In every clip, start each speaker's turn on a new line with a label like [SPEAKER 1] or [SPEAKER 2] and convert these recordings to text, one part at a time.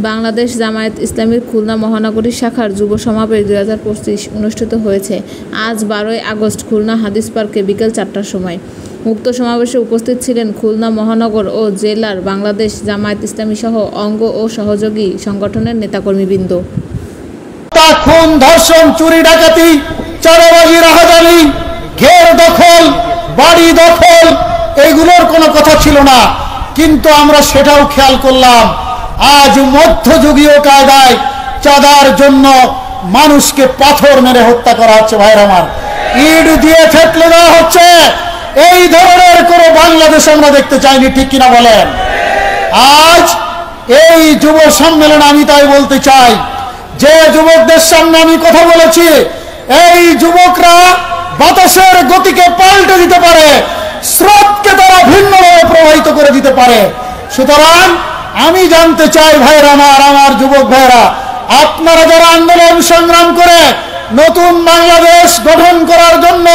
[SPEAKER 1] বাংলাদেশ জামায়াত ইসলামীর খুলনা মহানগরী শাখার যুব সমাবেশ 2025 অনুষ্ঠিত হয়েছে আজ 12ই আগস্ট খুলনা হাদিস পার্কে বিকেল 4টার সময়। উক্ত সমাবেশে উপস্থিত ছিলেন খুলনা মহানগর ও জেলার বাংলাদেশ জামায়াত ইসলামী সহ অঙ্গ ও সহযোগী সংগঠনের নেতাকর্মীবৃন্দ।
[SPEAKER 2] খুন, ধর্ষণ, চুরি, ডাকাতি, চাঁদাবাজি, রাহাজানি, ঘের দখল, বাড়ি দখল এগুলোর কোনো কথা ছিল না, কিন্তু আমরা সেটাও খেয়াল করলাম। আজ মধ্যযুগীয় কায়দায় চাঁদার জন্য মানুষকে পাথর মেরে হত্যা করা হচ্ছে। ভাইরা আমার, ইট দিয়ে থেতলে দেওয়া হচ্ছে। এই ধরনের কোন বাংলাদেশ আমরা দেখতে চাইনি, ঠিক কিনা বলেন? আজ এই যুব সম্মেলনে আমি তাই বলতে চাই, যে যুবকদের সামনে আমি কথা বলেছি, এই যুবকরা বাতাসের গতিকে পাল্টে দিতে পারে, স্রোতকে তারা ভিন্নভাবে প্রবাহিত করে দিতে পারে। সুতরাং আমি জানতে চাই ভাইরা আমার যুবক ভাইরা, আপনারা যারা আন্দোলন সংগ্রাম করে নতুন বাংলাদেশ গঠন করার জন্য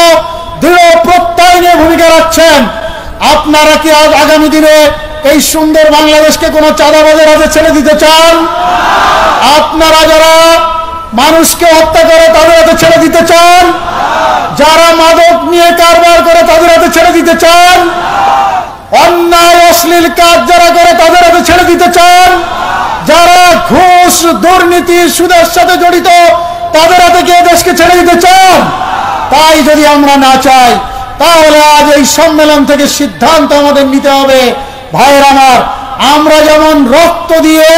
[SPEAKER 2] দৃঢ় প্রত্যয় নিয়ে ভূমিকা রাখছেন, আপনারা কি আগামী দিনে এই সুন্দর বাংলাদেশকে কোনো চাঁদাবাজের হাতে ছেড়ে দিতে চান? আপনারা যারা মানুষকে হত্যা করে তাদের হাতে ছেড়ে দিতে চান? যারা মাদক নিয়ে কারবার করে তাদের হাতে ছেড়ে দিতে চান? অন্যায় অশ্লীল কাজ যারা করে তাদের হাতে ছেড়ে দিতে চান? যারা ঘুষ, দুর্নীতি, সুদের সাথে জড়িত তাদের হাতে গিয়ে দেশকে ছেড়ে দিতে চান? তাই যদি আমরা না চাই, তাহলে আজ এই সম্মেলন থেকে সিদ্ধান্ত আমাদের নিতে হবে। ভাইয়ের আমার, আমরা যেমন রক্ত দিয়ে,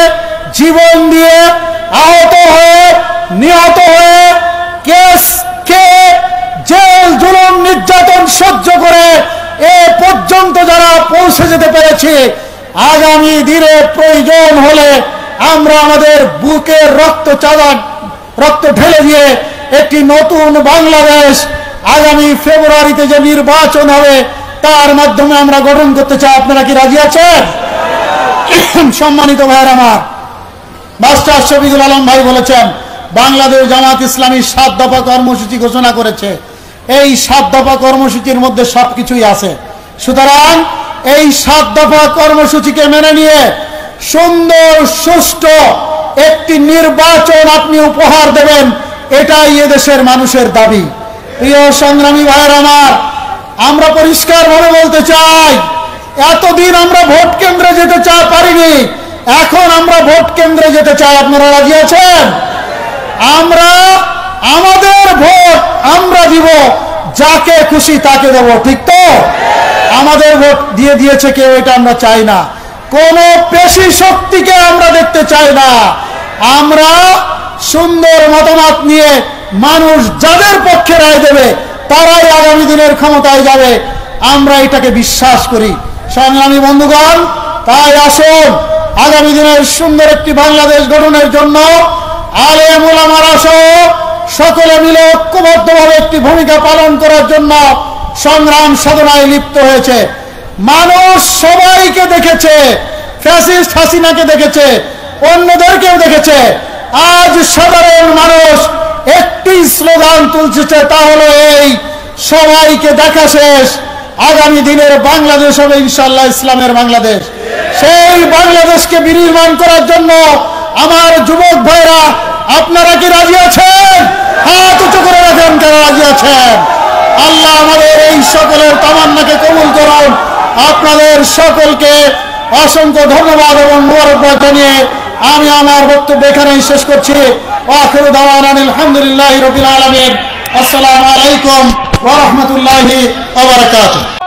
[SPEAKER 2] জীবন দিয়ে, আহত হয়ে, নিহত হয়ে, কেস খেয়ে, জেল জুলুম নির্যাতন সহ্য করে এ পর্যন্ত যারা পৌঁছে যেতে পেরেছে, আগামী দিনে প্রয়োজন হলে আমরা আমাদের বুকের রক্ত ঢেলে দিয়ে একটি নতুন বাংলাদেশ আগামী ফেব্রুয়ারিতে যে নির্বাচন হবে তার মাধ্যমে আমরা গঠন করতে চাই। আপনারা কি রাজি আছেন? সম্মানিত ভাইয়ের আমার, মাস্টার শফিকুল আলম ভাই বলেছেন বাংলাদেশ জামায়াত ইসলামী 7 দফা কর্মসূচি ঘোষণা করেছে। এই 7 দফা কর্মসূচির মধ্যে সবকিছুই আছে। সুতরাং এই 7 দফা কর্মসূচিকে মেনে নিয়ে সুন্দর সুষ্ঠু একটি নির্বাচন আপনি উপহার দেবেন, এটাই এদেশের মানুষের দাবি। প্রিয় সংগ্রামী ভাইয়ের আমার, আমরা পরিষ্কার ভাবে বলতে চাই, এতদিন আমরা ভোট কেন্দ্রে যেতে পারিনি, এখন আমরা ভোট কেন্দ্রে যেতে চাই। আপনারা রাজি আছেন? আমরা আমাদের ভোট আমরা দিব, যাকে খুশি তাকে দেব, ঠিক তো? আমাদের ভোট দিয়ে দিয়েছে কেউ, এটা আমরা চাই না। কোন পেশি শক্তিকে আমরা দেখতে চাই না। আমরা সুন্দর মতামত নিয়ে মানুষ যাদের পক্ষে রায় দেবে তারাই আগামী দিনের ক্ষমতায় যাবে, আমরা এটাকে বিশ্বাস করি। সংগ্রামী বন্ধুগণ, তাই আসুন আগামী দিনের সুন্দর একটি বাংলাদেশ গঠনের জন্য আলেম ওলামারা সহ সকলে মিলে ঐক্যবদ্ধভাবে একটি ভূমিকা পালন করার জন্য সংগ্রাম সাধনায় লিপ্ত হয়েছে। মানুষ সবাইকে দেখেছে, ফ্যাসিস্ট হাসিনাকে দেখেছে, অন্যদেরকেও দেখেছে। আজ সাধারণ মানুষ একটি স্লোগান তুলছে, তা হলো এই, সবাইকে দেখা শেষ, আগামী দিনের বাংলাদেশ হবে ইনশাআল্লাহ ইসলামের বাংলাদেশ। সেই বাংলাদেশকে বিনির্মাণ করার জন্য আমার যুবক ভাইরা, আপনারা কি রাজি আছেন? হাত উঁচু করে রাখেন, কারা রাজি আছেন? আল্লাহ আমাদের এই সকলের তামান্নাকে কবুল করুন। আপনাদের সকলকে অসংখ্য ধন্যবাদ এবং মোবারকবাদ জানিয়ে আমি আমার বক্তব্য এখানেই শেষ করছি। আখিরু দাওয়ানা আলহামদুলিল্লাহি রাব্বিল আলামিন। আসসালামু আলাইকুম ওয়া রাহমাতুল্লাহি ওয়া বারাকাতুহু।